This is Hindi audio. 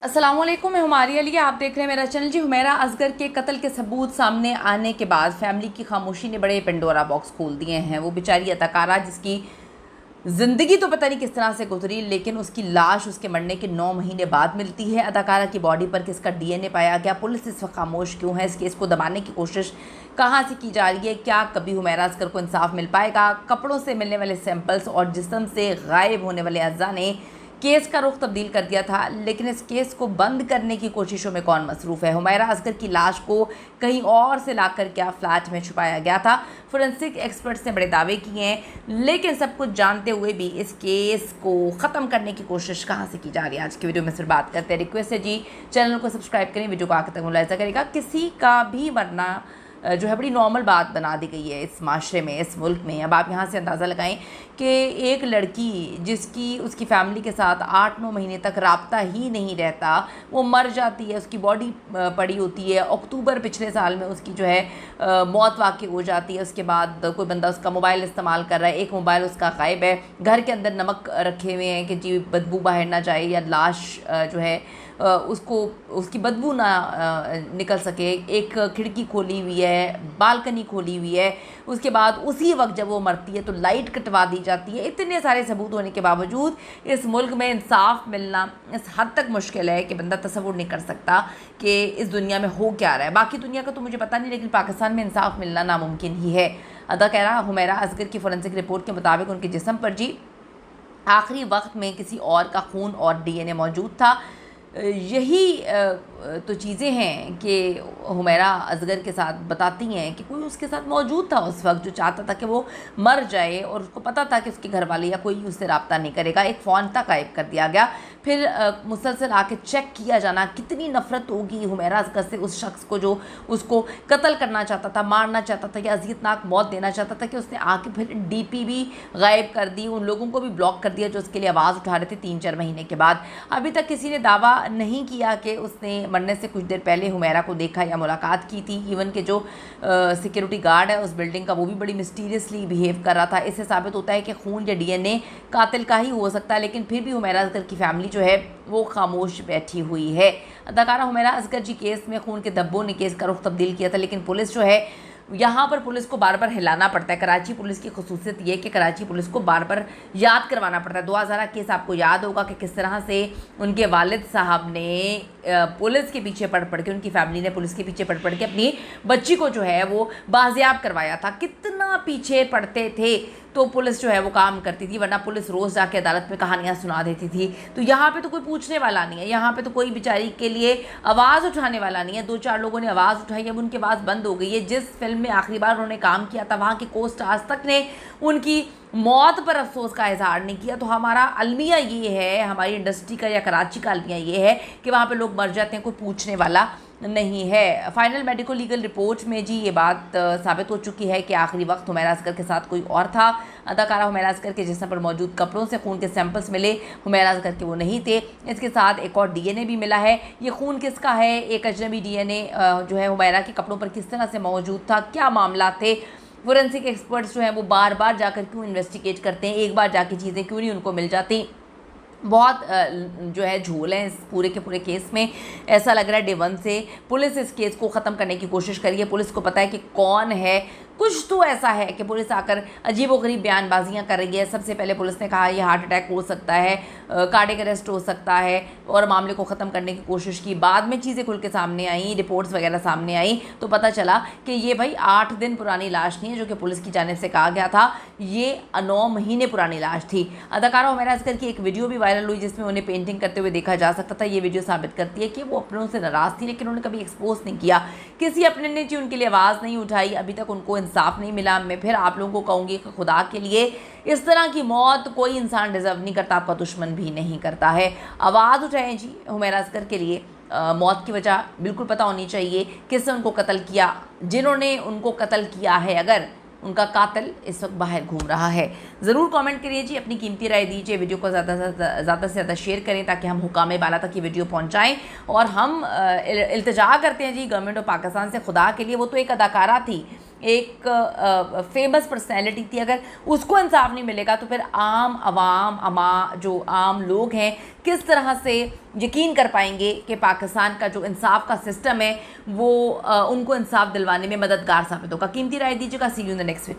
अस्सलामुअलैकुम, मैं हुमारी अली। आप देख रहे हैं मेरा चैनल। जी, हुमैरा असगर के कत्ल के सबूत सामने आने के बाद फैमिली की खामोशी ने बड़े पेंडोरा बॉक्स खोल दिए हैं। वो बेचारी अदाकारा जिसकी ज़िंदगी तो पता नहीं किस तरह से गुजरी, लेकिन उसकी लाश उसके मरने के 9 महीने बाद मिलती है। अदाकारा की बॉडी पर किसका डीएनए पाया गया? पुलिस इस वक्त खामोश क्यों है? इस केस को दबाने की कोशिश कहाँ से की जा रही है? क्या कभी हुमैरा असगर को इंसाफ मिल पाएगा? कपड़ों से मिलने वाले सैंपल्स और जिस्म से गायब होने वाले अज़ा ने केस का रुख तब्दील कर दिया था, लेकिन इस केस को बंद करने की कोशिशों में कौन मसरूफ़ है? हुमैरा असगर की लाश को कहीं और से लाकर क्या फ्लैट में छुपाया गया था? फोरेंसिक एक्सपर्ट्स ने बड़े दावे किए हैं, लेकिन सब कुछ जानते हुए भी इस केस को ख़त्म करने की कोशिश कहाँ से की जा रही है? आज की वीडियो में सिर्फ बात करते हैं। रिक्वेस्ट है जी, चैनल को सब्सक्राइब करें, वीडियो को आखिर तक मुलाहिजा करेगा। किसी का भी मरना जो है बड़ी नॉर्मल बात बना दी गई है इस माशरे में, इस मुल्क में। अब आप यहाँ से अंदाज़ा लगाएं कि एक लड़की जिसकी उसकी फ़ैमिली के साथ 8-9 महीने तक राब्ता ही नहीं रहता, वो मर जाती है, उसकी बॉडी पड़ी होती है। अक्टूबर पिछले साल में उसकी जो है मौत वाक़ई हो जाती है। उसके बाद कोई बंदा उसका मोबाइल इस्तेमाल कर रहा है, एक मोबाइल उसका गायब है। घर के अंदर नमक रखे हुए हैं कि जी बदबू बाहर ना जाए या लाश जो है उसको उसकी बदबू ना निकल सके। एक खिड़की खोली हुई है, बालकनी खोली हुई है। उसके बाद उसी वक्त जब वो मरती है तो लाइट कटवा दी जाती है। इतने सारे सबूत होने के बावजूद इस मुल्क में इंसाफ मिलना इस हद तक मुश्किल है कि बंदा तसव्वुर नहीं कर सकता कि इस दुनिया में हो क्या रहा है। बाकी दुनिया का तो मुझे पता नहीं, लेकिन पाकिस्तान में इंसाफ मिलना नामुमकिन ही है। अदाकारा हुमैरा असगर की फोरेंसिक रिपोर्ट के मुताबिक उनके जिस्म पर जी आखिरी वक्त में किसी और का खून और डीएनए मौजूद था। यही तो चीज़ें हैं कि हुमैरा असगर के साथ बताती हैं कि कोई उसके साथ मौजूद था उस वक्त जो चाहता था कि वो मर जाए, और उसको पता था कि उसके घर वाले या कोई उससे रब्ता नहीं करेगा। एक फ़ोन तक गायब कर दिया गया। फिर मुसलसल आके चेक किया जाना। कितनी नफ़रत होगी हुमैरा असगर से उस शख्स को जो उसको कत्ल करना चाहता था, मारना चाहता था या अज़ियतनाक मौत देना चाहता था, कि उसने आके फिर डीपी भी गायब कर दी, उन लोगों को भी ब्लॉक कर दिया जो उसके लिए आवाज़ उठा रहे थे 3-4 महीने के बाद। अभी तक किसी ने दावा नहीं किया कि उसने मरने से कुछ देर पहले हुमैरा को देखा या मुलाकात की थी। इवन के जो सिक्योरिटी गार्ड है उस बिल्डिंग का, वो भी बड़ी मिस्टीरियसली बिहेव कर रहा था। इससे साबित होता है कि खून या डीएनए कातिल का ही हो सकता है, लेकिन फिर भी हुमैरा असगर की फैमिली जो है वो खामोश बैठी हुई है। अदाकारा हुमैरा असगर जी केस में खून के धब्बों ने केस का रुख तब्दील किया था, लेकिन पुलिस जो है यहाँ पर पुलिस को बार बार हिलाना पड़ता है। कराची पुलिस की खसूसियत ये है कि कराची पुलिस को बार बार याद करवाना पड़ता है। 2000 केस आपको याद होगा कि किस तरह से उनके वालिद साहब ने पुलिस के पीछे पड़ के, उनकी फैमिली ने पुलिस के पीछे पड़ के अपनी बच्ची को जो है वो बाजियाब करवाया था। कितना पीछे पड़ते थे तो पुलिस जो है वो काम करती थी, वरना पुलिस रोज़ जाके अदालत में कहानियाँ सुना देती थी। तो यहाँ पे तो कोई पूछने वाला नहीं है, यहाँ पे तो कोई बेचारी के लिए आवाज़ उठाने वाला नहीं है। 2-4 लोगों ने आवाज़ उठाई, अब उनकी आवाज़ बंद हो गई है। जिस फिल्म में आखिरी बार उन्होंने काम किया था वहाँ के को स्टार्स तक ने उनकी मौत पर अफसोस का इजहार नहीं किया। तो हमारा अलमिया ये है, हमारी इंडस्ट्री का या कराची का अलमिया ये है कि वहाँ पे लोग मर जाते हैं, कोई पूछने वाला नहीं है। फाइनल मेडिको लीगल रिपोर्ट में जी ये बात साबित हो चुकी है कि आखिरी वक्त हुमैरा असगर के साथ कोई और था। अदाकारा हुमैरा असगर के जिस्म पर मौजूद कपड़ों से खून के सैंपल्स मिले, हुमैरा असगर के वो नहीं थे। इसके साथ एक और डीएनए भी मिला है। ये खून किसका है? एक अजनबी डीएनए जो है हुमैरा के कपड़ों पर किस तरह से मौजूद था, क्या मामला थे? फोरेंसिक एक्सपर्ट्स जो हैं वो बार बार जाकर क्यों इन्वेस्टिगेट करते हैं? एक बार जाके चीज़ें क्यों नहीं उनको मिल जाती? बहुत जो है झोल है इस पूरे के पूरे केस में। ऐसा लग रहा है डे 1 से पुलिस इस केस को ख़त्म करने की कोशिश करी है। पुलिस को पता है कि कौन है। कुछ तो ऐसा है कि पुलिस आकर अजीबोगरीब बयानबाजियां कर रही है। सबसे पहले पुलिस ने कहा ये हार्ट अटैक हो सकता है, कार्डियक अरेस्ट हो सकता है, और मामले को ख़त्म करने की कोशिश की। बाद में चीज़ें खुल के सामने आई, रिपोर्ट्स वगैरह सामने आई, तो पता चला कि ये भाई 8 दिन पुरानी लाश नहीं है जो कि पुलिस की जानिब से कहा गया था, ये 9 महीने पुरानी लाश थी। अदाकारा हुमैरा असगर की एक वीडियो भी वायरल हुई जिसमें उन्हें पेंटिंग करते हुए देखा जा सकता था। ये वीडियो साबित करती है कि वो अपनों से नाराज़ थी, लेकिन उन्होंने कभी एक्सपोज नहीं किया। किसी अपने ने जी उनके लिए आवाज़ नहीं उठाई। अभी तक उनको इंसाफ नहीं मिला। मैं फिर आप लोगों को कहूँगी कि खुदा के लिए इस तरह की मौत कोई इंसान डिज़र्व नहीं करता, आपका दुश्मन भी नहीं करता है। आवाज़ उठाएं जी हुमैरा असगर के लिए। मौत की वजह बिल्कुल पता होनी चाहिए, किसने उनको कत्ल किया। जिन्होंने उनको कत्ल किया है, अगर उनका कातिल इस वक्त बाहर घूम रहा है, ज़रूर कमेंट करिए जी, अपनी कीमती राय दीजिए। वीडियो को ज़्यादा से ज़्यादा शेयर करें ताकि हम हुकाम बाला तक ये वीडियो पहुंचाएं। और हम इल्तिजा करते हैं जी गवर्नमेंट ऑफ पाकिस्तान से, खुदा के लिए वो तो एक अदाकारा थी, एक फेमस पर्सनैलिटी थी, अगर उसको इंसाफ नहीं मिलेगा तो फिर जो आम लोग हैं किस तरह से यकीन कर पाएंगे कि पाकिस्तान का जो इंसाफ का सिस्टम है वो उनको इंसाफ दिलवाने में मददगार साबित होगा। कीमती राय दीजिएगा। See you in the next video.